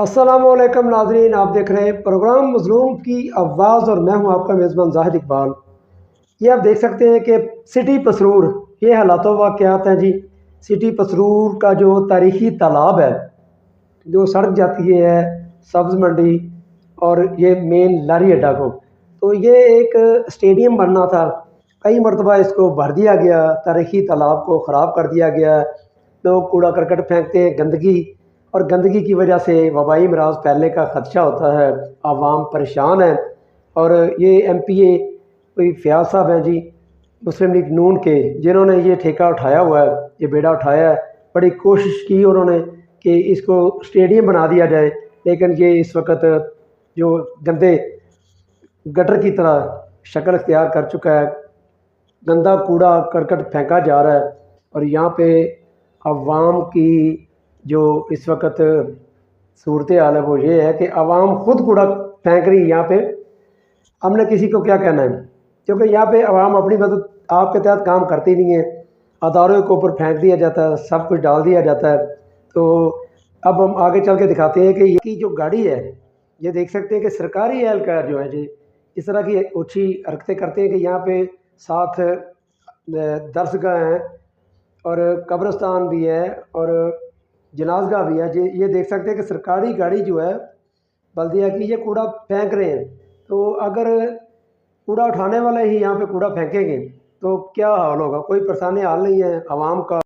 अस्सलामुअलैकुम नाजरीन, आप देख रहे हैं प्रोग्राम मज़लूम की आवाज़ और मैं हूं आपका मेज़बान जाहिद इकबाल। ये आप देख सकते हैं कि सिटी पसरूर ये हालातों वाक़यात हैं जी। सिटी पसरूर का जो तारीख़ी तालाब है, जो सड़क जाती है सब्ज़ मंडी और ये मेन लारी अड्डा को, तो ये एक स्टेडियम बनना था। कई मरतबा इसको भर दिया गया, तारीख़ी तालाब को ख़राब कर दिया गया। लोग कूड़ा करकट फेंकते हैं, गंदगी, और गंदगी की वजह से वबाई अमराज फैलने का ख़दशा होता है। आवाम परेशान है। और ये MPA कोई फयाज साहब हैं जी, मुस्लिम लीग नून के, जिन्होंने ये ठेका उठाया हुआ है, ये बेड़ा उठाया है। बड़ी कोशिश की उन्होंने कि इसको स्टेडियम बना दिया जाए, लेकिन ये इस वक्त जो गंदे गटर की तरह शक्ल इख्तियार कर चुका है। गंदा कूड़ा करकट फेंका जा रहा है और यहाँ पे अवाम की जो इस वक्त सूरत हाल है वो ये है कि आवाम खुद कूड़ा फेंक रही है यहाँ पे। हमने किसी को क्या कहना है, क्योंकि यहाँ पे आवाम अपनी मदद आपके तहत काम करती नहीं है। अदारों के ऊपर फेंक दिया जाता है, सब कुछ डाल दिया जाता है। तो अब हम आगे चल के दिखाते हैं कि ये की जो गाड़ी है, ये देख सकते हैं कि सरकारी एहलकार जो है जी इस तरह की ओछी हरकतें करते हैं कि यहाँ पे साथ दरसगाह हैं और कब्रिस्तान भी है और जनाजगा भी है जी। ये देख सकते हैं कि सरकारी गाड़ी जो है बल्दिया की, ये कूड़ा फेंक रहे हैं। तो अगर कूड़ा उठाने वाले ही यहाँ पे कूड़ा फेंकेंगे तो क्या हाल होगा? कोई परेशानी हाल नहीं है आवाम का।